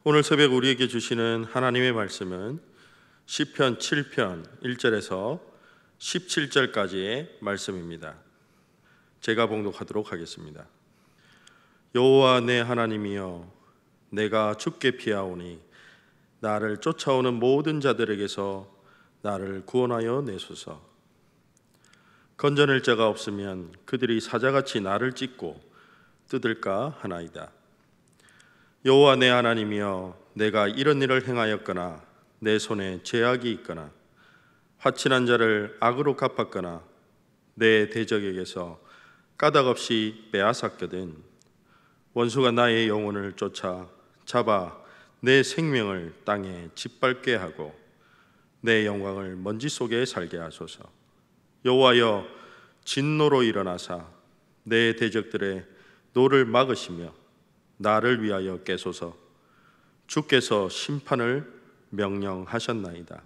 오늘 새벽 우리에게 주시는 하나님의 말씀은 시편 7편 1절에서 17절까지의 말씀입니다. 제가 봉독하도록 하겠습니다. 여호와 내 하나님이여, 내가 주께 피하오니 나를 쫓아오는 모든 자들에게서 나를 구원하여 내소서. 건져낼 자가 없으면 그들이 사자같이 나를 찢고 뜯을까 하나이다. 여호와 내 하나님이여, 내가 이런 일을 행하였거나 내 손에 죄악이 있거나 화친한 자를 악으로 갚았거나 내 대적에게서 까닭없이 빼앗았거든 원수가 나의 영혼을 쫓아 잡아 내 생명을 땅에 짓밟게 하고 내 영광을 먼지 속에 살게 하소서. 여호와여, 진노로 일어나사 내 대적들의 노를 막으시며 나를 위하여 깨소서. 주께서 심판을 명령하셨나이다.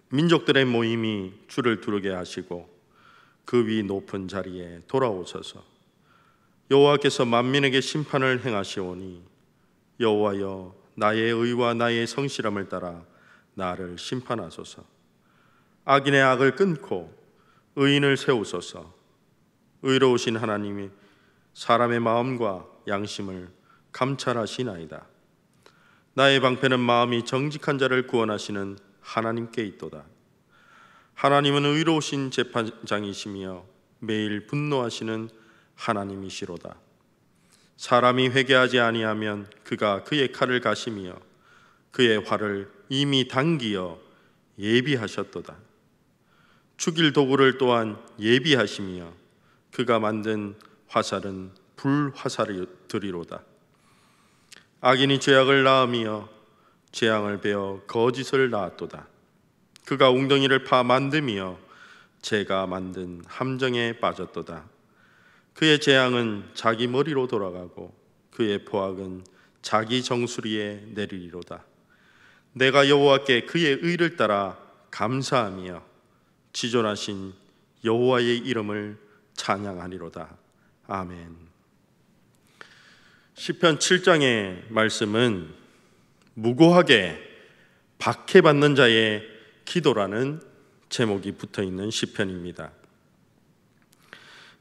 민족들의 모임이 주를 두르게 하시고 그 위 높은 자리에 돌아오소서. 여호와께서 만민에게 심판을 행하시오니 여호와여, 나의 의와 나의 성실함을 따라 나를 심판하소서. 악인의 악을 끊고 의인을 세우소서. 의로우신 하나님이 사람의 마음과 양심을 감찰하시나이다. 나의 방패는 마음이 정직한 자를 구원하시는 하나님께 있도다. 하나님은 의로우신 재판장이시며 매일 분노하시는 하나님이시로다. 사람이 회개하지 아니하면 그가 그의 칼을 가시며 그의 활을 이미 당기어 예비하셨도다. 죽일 도구를 또한 예비하시며 그가 만든 화살은 불화살이리로다. 악인이 죄악을 낳으며 재앙을 베어 거짓을 낳았도다. 그가 웅덩이를 파 만듦이여 재가 만든 함정에 빠졌도다. 그의 재앙은 자기 머리로 돌아가고 그의 포악은 자기 정수리에 내리리로다. 내가 여호와께 그의 의를 따라 감사하며 지존하신 여호와의 이름을 찬양하리로다. 아멘. 시편 7장의 말씀은 무고하게 박해받는 자의 기도라는 제목이 붙어있는 시편입니다.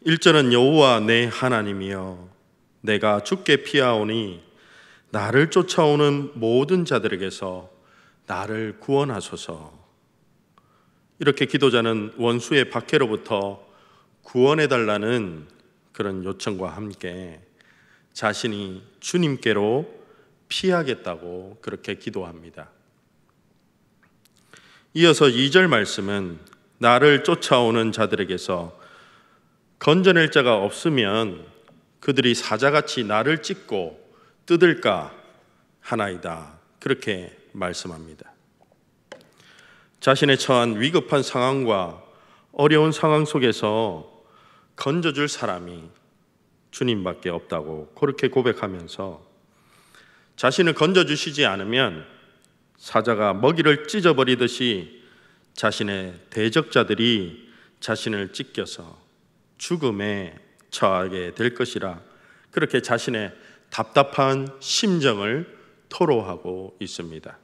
1절은 여호와 내 하나님이여, 내가 주께 피하오니 나를 쫓아오는 모든 자들에게서 나를 구원하소서. 이렇게 기도자는 원수의 박해로부터 구원해달라는 그런 요청과 함께 자신이 주님께로 피하겠다고 그렇게 기도합니다. 이어서 2절 말씀은 나를 쫓아오는 자들에게서 건져낼 자가 없으면 그들이 사자같이 나를 찢고 뜯을까 하나이다. 그렇게 말씀합니다. 자신의 처한 위급한 상황과 어려운 상황 속에서 건져줄 사람이 주님밖에 없다고 그렇게 고백하면서 자신을 건져주시지 않으면 사자가 먹이를 찢어버리듯이 자신의 대적자들이 자신을 찢겨서 죽음에 처하게 될 것이라 그렇게 자신의 답답한 심정을 토로하고 있습니다.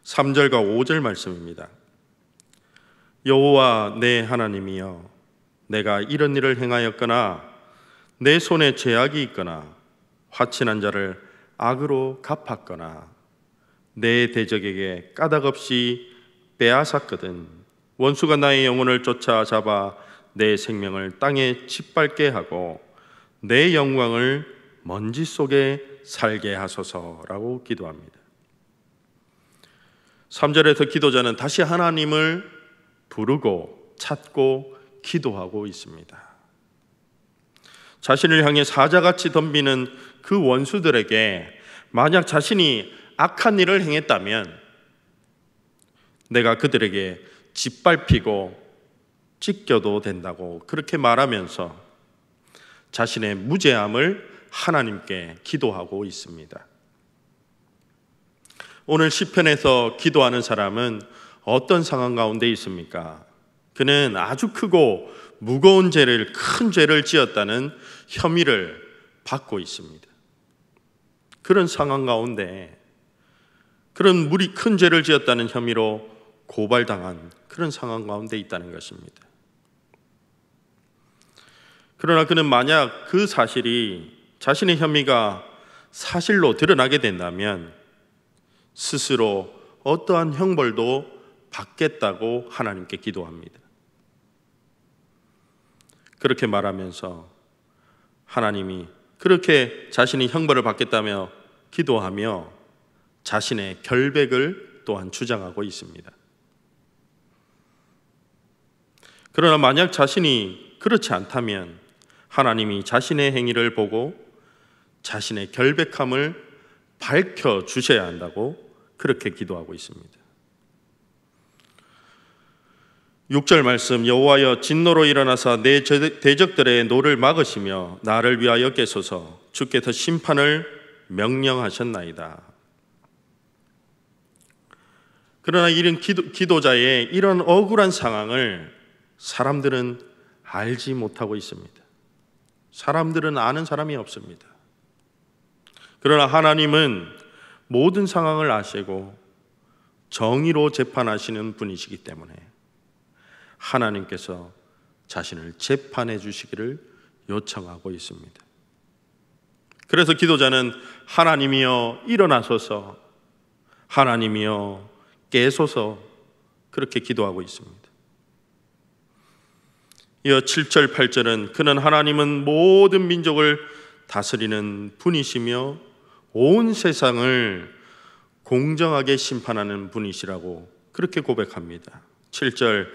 3절과 5절 말씀입니다. 여호와 내 하나님이여, 내가 이런 일을 행하였거나 내 손에 죄악이 있거나 화친한 자를 악으로 갚았거나 내 대적에게 까닭없이 빼앗았거든 원수가 나의 영혼을 쫓아잡아 내 생명을 땅에 짓밟게 하고 내 영광을 먼지 속에 살게 하소서라고 기도합니다. 3절에서 기도자는 다시 하나님을 부르고 찾고 기도하고 있습니다. 자신을 향해 사자같이 덤비는 그 원수들에게 만약 자신이 악한 일을 행했다면 내가 그들에게 짓밟히고 찢겨도 된다고 그렇게 말하면서 자신의 무죄함을 하나님께 기도하고 있습니다. 오늘 시편에서 기도하는 사람은 어떤 상황 가운데 있습니까? 그는 아주 크고 무거운 죄를, 큰 죄를 지었다는 혐의를 받고 있습니다. 그런 상황 가운데 그런 큰 죄를 지었다는 혐의로 고발당한 그런 상황 가운데 있다는 것입니다. 그러나 그는 만약 그 사실이 자신의 혐의가 사실로 드러나게 된다면 스스로 어떠한 형벌도 받겠다고 하나님께 기도합니다. 그렇게 말하면서 하나님이 그렇게 자신이 형벌을 받겠다며 기도하며 자신의 결백을 또한 주장하고 있습니다. 그러나 만약 자신이 그렇지 않다면 하나님이 자신의 행위를 보고 자신의 결백함을 밝혀주셔야 한다고 그렇게 기도하고 있습니다. 6절 말씀, 여호와여 진노로 일어나사 내 대적들의 노를 막으시며 나를 위하여 깨소서. 주께서 심판을 명령하셨나이다. 그러나 이런 기도자의 이런 억울한 상황을 사람들은 알지 못하고 있습니다. 사람들은 아는 사람이 없습니다. 그러나 하나님은 모든 상황을 아시고 정의로 재판하시는 분이시기 때문에 하나님께서 자신을 재판해 주시기를 요청하고 있습니다. 그래서 기도자는 하나님이여 일어나소서, 하나님이여 깨소서 그렇게 기도하고 있습니다. 이어 7절 8절은 그는 하나님은 모든 민족을 다스리는 분이시며 온 세상을 공정하게 심판하는 분이시라고 그렇게 고백합니다. 7절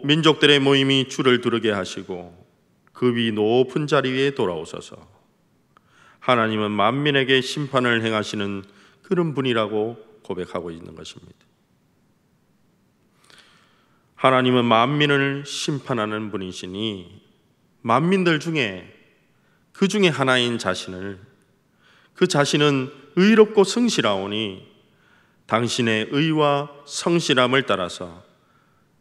민족들의 모임이 주를 두르게 하시고 그 위 높은 자리 위에 돌아오소서. 하나님은 만민에게 심판을 행하시는 그런 분이라고 고백하고 있는 것입니다. 하나님은 만민을 심판하는 분이시니 만민들 중에 그 중에 하나인 자신을, 그 자신은 의롭고 성실하오니 당신의 의와 성실함을 따라서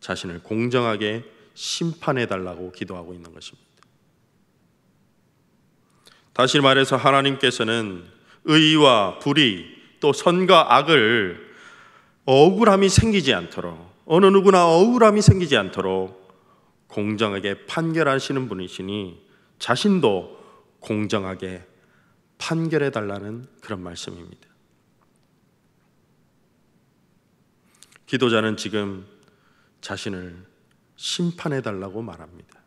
자신을 공정하게 심판해달라고 기도하고 있는 것입니다. 다시 말해서 하나님께서는 의와 불의 또 선과 악을 억울함이 생기지 않도록, 어느 누구나 억울함이 생기지 않도록 공정하게 판결하시는 분이시니 자신도 공정하게 판결해달라는 그런 말씀입니다. 기도자는 지금 자신을 심판해달라고 말합니다.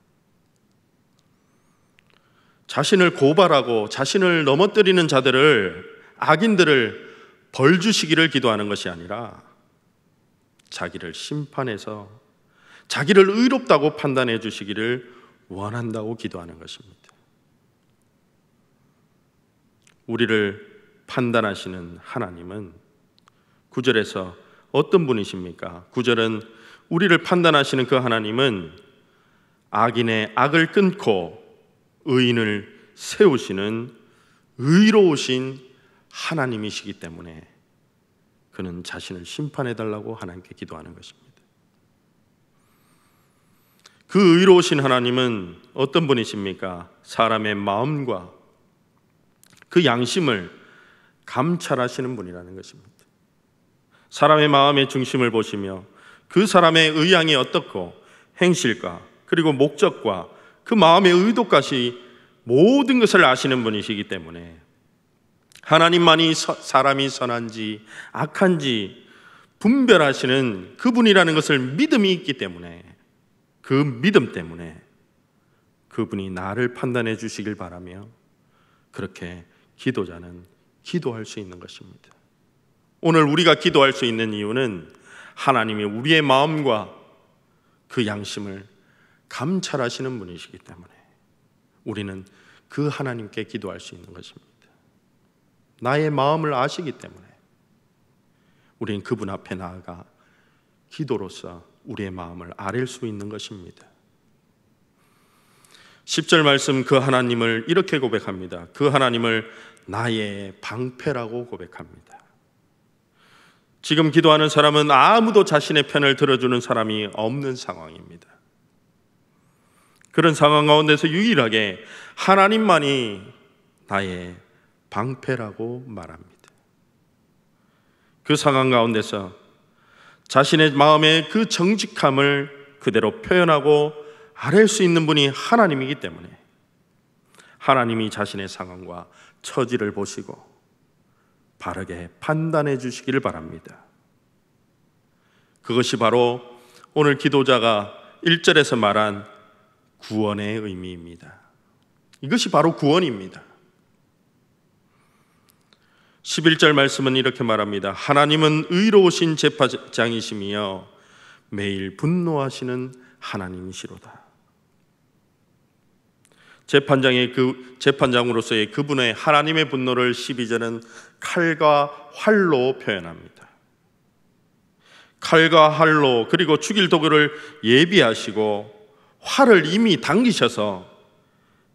자신을 고발하고 자신을 넘어뜨리는 자들을, 악인들을 벌 주시기를 기도하는 것이 아니라 자기를 심판해서 자기를 의롭다고 판단해 주시기를 원한다고 기도하는 것입니다. 우리를 판단하시는 하나님은 9절에서 어떤 분이십니까? 9절은 우리를 판단하시는 그 하나님은 악인의 악을 끊고 의인을 세우시는 의로우신 하나님이시기 때문에 그는 자신을 심판해달라고 하나님께 기도하는 것입니다. 그 의로우신 하나님은 어떤 분이십니까? 사람의 마음과 그 양심을 감찰하시는 분이라는 것입니다. 사람의 마음의 중심을 보시며 그 사람의 의향이 어떻고 행실과 그리고 목적과 그 마음의 의도까지 모든 것을 아시는 분이시기 때문에 하나님만이 사람이 선한지 악한지 분별하시는 그분이라는 것을 믿음이 있기 때문에, 그 믿음 때문에 그분이 나를 판단해 주시길 바라며 그렇게 기도자는 기도할 수 있는 것입니다. 오늘 우리가 기도할 수 있는 이유는 하나님이 우리의 마음과 그 양심을 감찰하시는 분이시기 때문에 우리는 그 하나님께 기도할 수 있는 것입니다. 나의 마음을 아시기 때문에 우리는 그분 앞에 나아가 기도로서 우리의 마음을 아릴 수 있는 것입니다. 10절 말씀, 그 하나님을 이렇게 고백합니다. 그 하나님을 나의 방패라고 고백합니다. 지금 기도하는 사람은 아무도 자신의 편을 들어주는 사람이 없는 상황입니다. 그런 상황 가운데서 유일하게 하나님만이 나의 방패라고 말합니다. 그 상황 가운데서 자신의 마음의 그 정직함을 그대로 표현하고 아랠 수 있는 분이 하나님이기 때문에 하나님이 자신의 상황과 처지를 보시고 바르게 판단해 주시기를 바랍니다. 그것이 바로 오늘 기도자가 1절에서 말한 구원의 의미입니다. 이것이 바로 구원입니다. 11절 말씀은 이렇게 말합니다. 하나님은 의로우신 재판장이시며 매일 분노하시는 하나님이시로다. 재판장으로서의 그분의 하나님의 분노를 12절은 칼과 활로 표현합니다. 칼과 활로, 그리고 죽일 도구를 예비하시고 활을 이미 당기셔서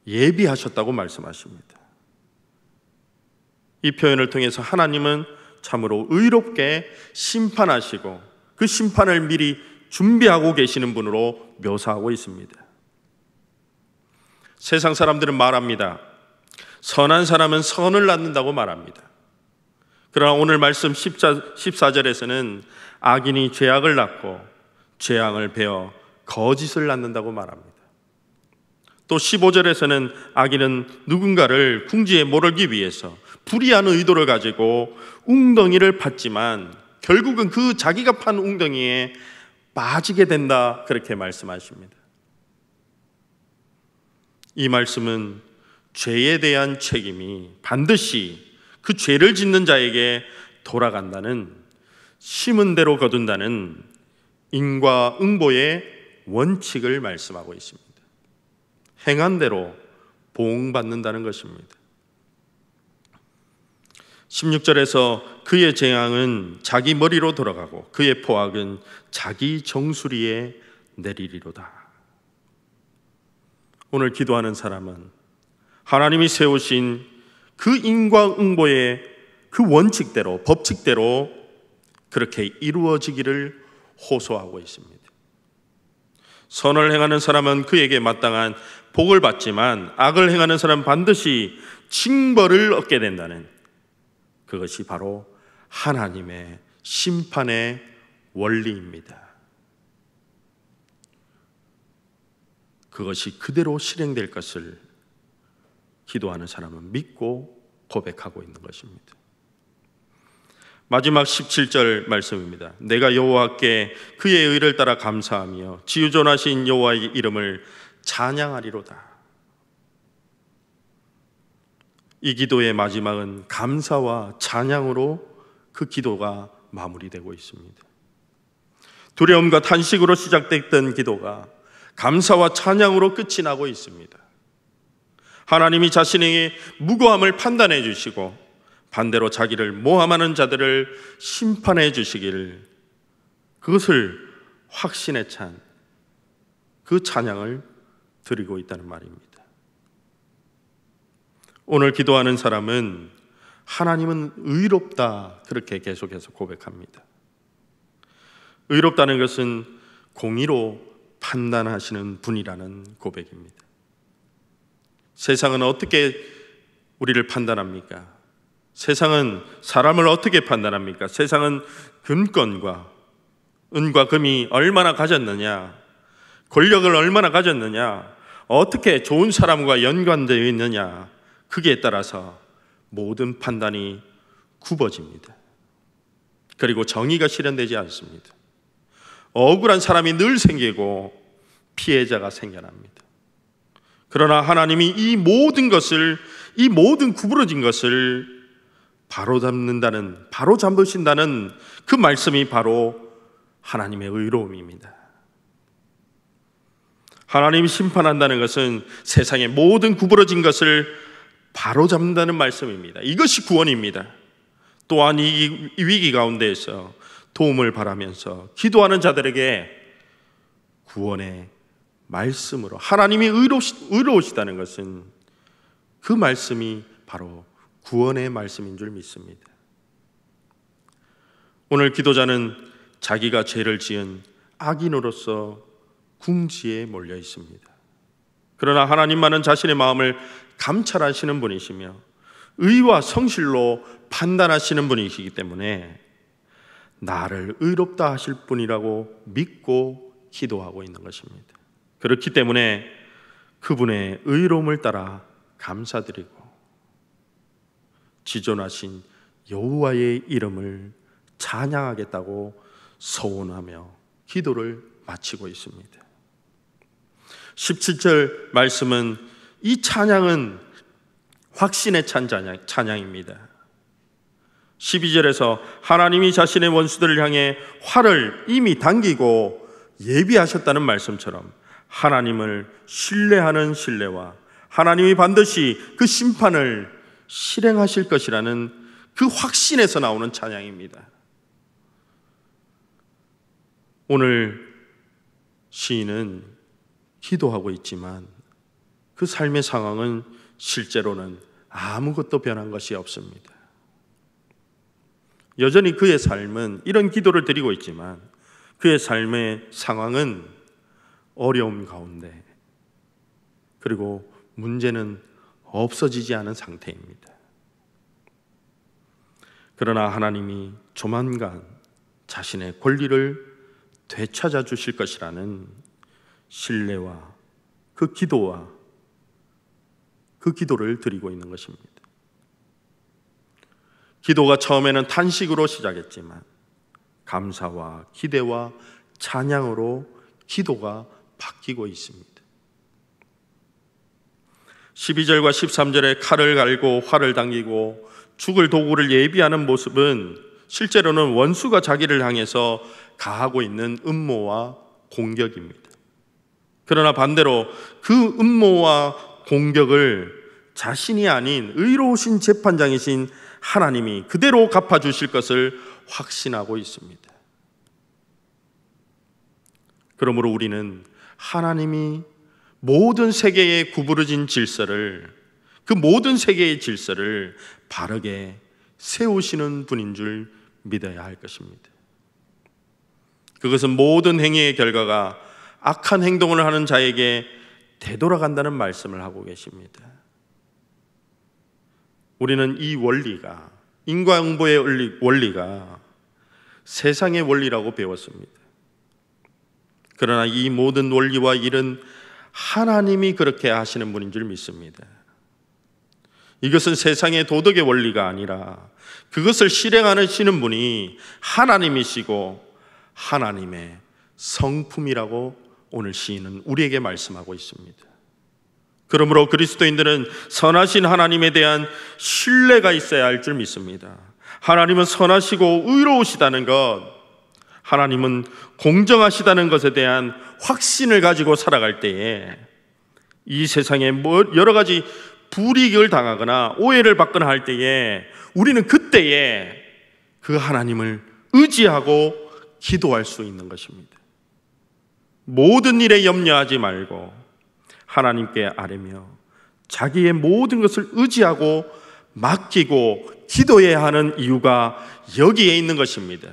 예비하셨다고 말씀하십니다. 이 표현을 통해서 하나님은 참으로 의롭게 심판하시고 그 심판을 미리 준비하고 계시는 분으로 묘사하고 있습니다. 세상 사람들은 말합니다. 선한 사람은 선을 낳는다고 말합니다. 그러나 오늘 말씀 14절에서는 악인이 죄악을 낳고 죄악을 베어 거짓을 낳는다고 말합니다. 또 15절에서는 악인은 누군가를 궁지에 몰기 위해서 불의한 의도를 가지고 웅덩이를 팠지만 결국은 그 자기가 판 웅덩이에 빠지게 된다, 그렇게 말씀하십니다. 이 말씀은 죄에 대한 책임이 반드시 그 죄를 짓는 자에게 돌아간다는, 심은 대로 거둔다는 인과응보의 원칙을 말씀하고 있습니다. 행한 대로 보응받는다는 것입니다. 16절에서 그의 재앙은 자기 머리로 돌아가고 그의 포악은 자기 정수리에 내리리로다. 오늘 기도하는 사람은 하나님이 세우신 그 인과응보의 그 원칙대로, 법칙대로 그렇게 이루어지기를 호소하고 있습니다. 선을 행하는 사람은 그에게 마땅한 복을 받지만 악을 행하는 사람은 반드시 징벌을 얻게 된다는, 그것이 바로 하나님의 심판의 원리입니다. 그것이 그대로 실행될 것을 기도하는 사람은 믿고 고백하고 있는 것입니다. 마지막 17절 말씀입니다. 내가 여호와께 그의 의를 따라 감사하며 지우존하신 여호와의 이름을 찬양하리로다. 이 기도의 마지막은 감사와 찬양으로 그 기도가 마무리되고 있습니다. 두려움과 탄식으로 시작됐던 기도가 감사와 찬양으로 끝이 나고 있습니다. 하나님이 자신의 무고함을 판단해 주시고 반대로 자기를 모함하는 자들을 심판해 주시기를, 그것을 확신에 찬 그 찬양을 드리고 있다는 말입니다. 오늘 기도하는 사람은 하나님은 의롭다, 그렇게 계속해서 고백합니다. 의롭다는 것은 공의로 판단하시는 분이라는 고백입니다. 세상은 어떻게 우리를 판단합니까? 세상은 사람을 어떻게 판단합니까? 세상은 금권과 은과 금이 얼마나 가졌느냐, 권력을 얼마나 가졌느냐, 어떻게 좋은 사람과 연관되어 있느냐, 그기에 따라서 모든 판단이 굽어집니다. 그리고 정의가 실현되지 않습니다. 억울한 사람이 늘 생기고 피해자가 생겨납니다. 그러나 하나님이 이 모든 구부러진 것을 바로 잡으신다는 그 말씀이 바로 하나님의 의로움입니다. 하나님이 심판한다는 것은 세상의 모든 구부러진 것을 바로 잡는다는 말씀입니다. 이것이 구원입니다. 또한 이 위기 가운데에서 도움을 바라면서 기도하는 자들에게 구원의 말씀으로 하나님이 의로우시다는 것은 그 말씀이 바로 구원의 말씀인 줄 믿습니다. 오늘 기도자는 자기가 죄를 지은 악인으로서 궁지에 몰려 있습니다. 그러나 하나님만은 자신의 마음을 감찰하시는 분이시며 의와 성실로 판단하시는 분이시기 때문에 나를 의롭다 하실 분이라고 믿고 기도하고 있는 것입니다. 그렇기 때문에 그분의 의로움을 따라 감사드리고 지존하신 여호와의 이름을 찬양하겠다고 소원하며 기도를 마치고 있습니다. 17절 말씀은 이 찬양은 확신에 찬 찬양입니다. 12절에서 하나님이 자신의 원수들을 향해 활을 이미 당기고 예비하셨다는 말씀처럼 하나님을 신뢰하는 신뢰와 하나님이 반드시 그 심판을 실행하실 것이라는 그 확신에서 나오는 찬양입니다. 오늘 시인은 기도하고 있지만 그 삶의 상황은 실제로는 아무것도 변한 것이 없습니다. 여전히 그의 삶은 이런 기도를 드리고 있지만 그의 삶의 상황은 어려움 가운데 그리고 문제는 없어지지 않은 상태입니다. 그러나 하나님이 조만간 자신의 권리를 되찾아 주실 것이라는 신뢰와 그 기도를 드리고 있는 것입니다. 기도가 처음에는 탄식으로 시작했지만 감사와 기대와 찬양으로 기도가 바뀌고 있습니다. 12절과 13절에 칼을 갈고 활을 당기고 죽을 도구를 예비하는 모습은 실제로는 원수가 자기를 향해서 가하고 있는 음모와 공격입니다. 그러나 반대로 그 음모와 공격을 자신이 아닌 의로우신 재판장이신 하나님이 그대로 갚아주실 것을 확신하고 있습니다. 그러므로 우리는 하나님이 모든 세계의 구부러진 질서를, 그 모든 세계의 질서를 바르게 세우시는 분인 줄 믿어야 할 것입니다. 그것은 모든 행위의 결과가 악한 행동을 하는 자에게 되돌아간다는 말씀을 하고 계십니다. 우리는 이 원리가, 인과응보의 원리가 세상의 원리라고 배웠습니다. 그러나 이 모든 원리와 일은 하나님이 그렇게 하시는 분인 줄 믿습니다. 이것은 세상의 도덕의 원리가 아니라 그것을 실행하시는 분이 하나님이시고 하나님의 성품이라고 오늘 시인은 우리에게 말씀하고 있습니다. 그러므로 그리스도인들은 선하신 하나님에 대한 신뢰가 있어야 할 줄 믿습니다. 하나님은 선하시고 의로우시다는 것, 하나님은 공정하시다는 것에 대한 확신을 가지고 살아갈 때에 이 세상에 여러 가지 불이익을 당하거나 오해를 받거나 할 때에 우리는 그때에 그 하나님을 의지하고 기도할 수 있는 것입니다. 모든 일에 염려하지 말고 하나님께 아뢰며 자기의 모든 것을 의지하고 맡기고 기도해야 하는 이유가 여기에 있는 것입니다.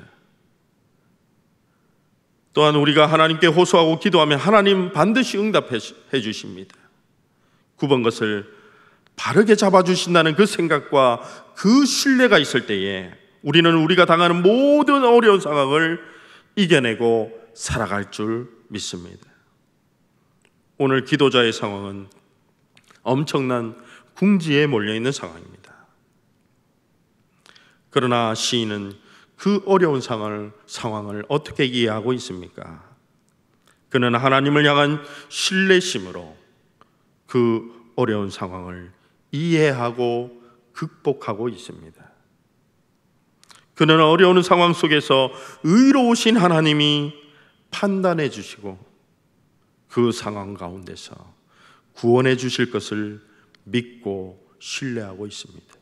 또한 우리가 하나님께 호소하고 기도하면 하나님 반드시 응답해 주십니다. 9번 것을 바르게 잡아주신다는 그 생각과 그 신뢰가 있을 때에 우리는 우리가 당하는 모든 어려운 상황을 이겨내고 살아갈 줄 믿습니다. 오늘 기도자의 상황은 엄청난 궁지에 몰려있는 상황입니다. 그러나 시인은 그 어려운 상황을 어떻게 이해하고 있습니까? 그는 하나님을 향한 신뢰심으로 그 어려운 상황을 이해하고 극복하고 있습니다. 그는 어려운 상황 속에서 의로우신 하나님이 판단해 주시고 그 상황 가운데서 구원해 주실 것을 믿고 신뢰하고 있습니다.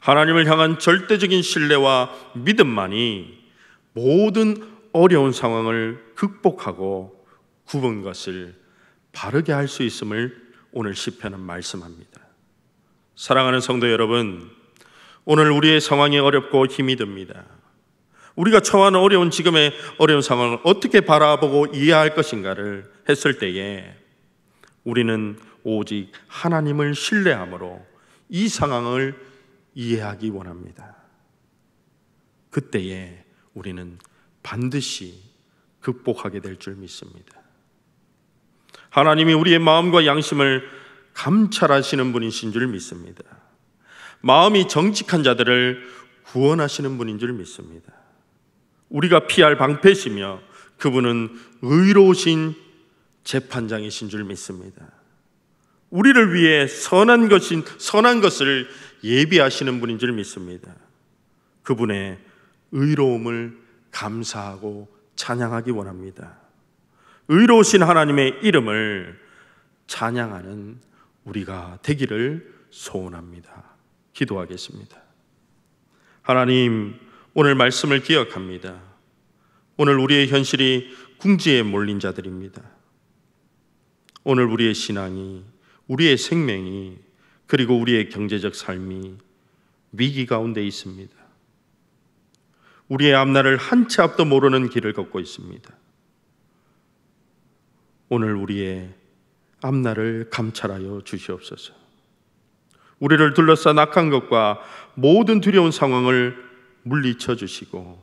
하나님을 향한 절대적인 신뢰와 믿음만이 모든 어려운 상황을 극복하고 굽은 것을 바르게 할 수 있음을 오늘 시편은 말씀합니다. 사랑하는 성도 여러분, 오늘 우리의 상황이 어렵고 힘이 듭니다. 우리가 처한 어려운 지금의 어려운 상황을 어떻게 바라보고 이해할 것인가를 했을 때에 우리는 오직 하나님을 신뢰함으로 이 상황을 이해하기 원합니다. 그때에 우리는 반드시 극복하게 될 줄 믿습니다. 하나님이 우리의 마음과 양심을 감찰하시는 분이신 줄 믿습니다. 마음이 정직한 자들을 구원하시는 분인 줄 믿습니다. 우리가 피할 방패시며 그분은 의로우신 재판장이신 줄 믿습니다. 우리를 위해 선한 것을 예비하시는 분인 줄 믿습니다. 그분의 의로움을 감사하고 찬양하기 원합니다. 의로우신 하나님의 이름을 찬양하는 우리가 되기를 소원합니다. 기도하겠습니다. 하나님, 오늘 말씀을 기억합니다. 오늘 우리의 현실이 궁지에 몰린 자들입니다. 오늘 우리의 신앙이, 우리의 생명이, 그리고 우리의 경제적 삶이 위기 가운데 있습니다. 우리의 앞날을 한 치 앞도 모르는 길을 걷고 있습니다. 오늘 우리의 앞날을 감찰하여 주시옵소서. 우리를 둘러싼 악한 것과 모든 두려운 상황을 물리쳐 주시고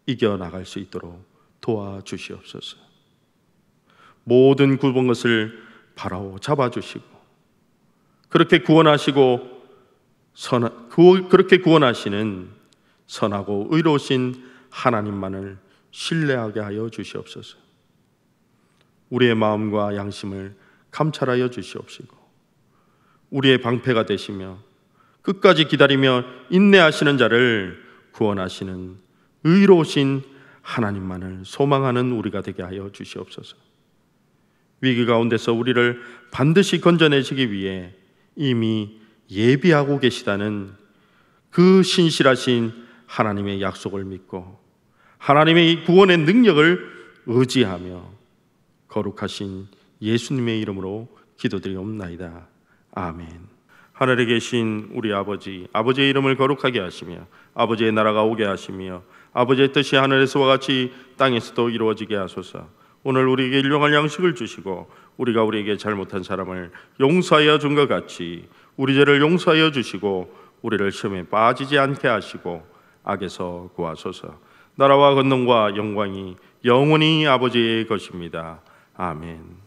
이겨나갈 수 있도록 도와주시옵소서. 모든 굽은 것을 바로 잡아주시고 그렇게 구원하시는 선하고 의로우신 하나님만을 신뢰하게 하여 주시옵소서. 우리의 마음과 양심을 감찰하여 주시옵시고 우리의 방패가 되시며 끝까지 기다리며 인내하시는 자를 구원하시는 의로우신 하나님만을 소망하는 우리가 되게 하여 주시옵소서. 위기 가운데서 우리를 반드시 건져내시기 위해 이미 예비하고 계시다는 그 신실하신 하나님의 약속을 믿고 하나님의 구원의 능력을 의지하며 거룩하신 예수님의 이름으로 기도드리옵나이다. 아멘. 하늘에 계신 우리 아버지, 아버지의 이름을 거룩하게 하시며 아버지의 나라가 오게 하시며 아버지의 뜻이 하늘에서와 같이 땅에서도 이루어지게 하소서. 오늘 우리에게 일용할 양식을 주시고 우리가 우리에게 잘못한 사람을 용서하여 준 것 같이 우리 죄를 용서하여 주시고 우리를 시험에 빠지지 않게 하시고 악에서 구하소서. 나라와 권능과 영광이 영원히 아버지의 것입니다. 아멘.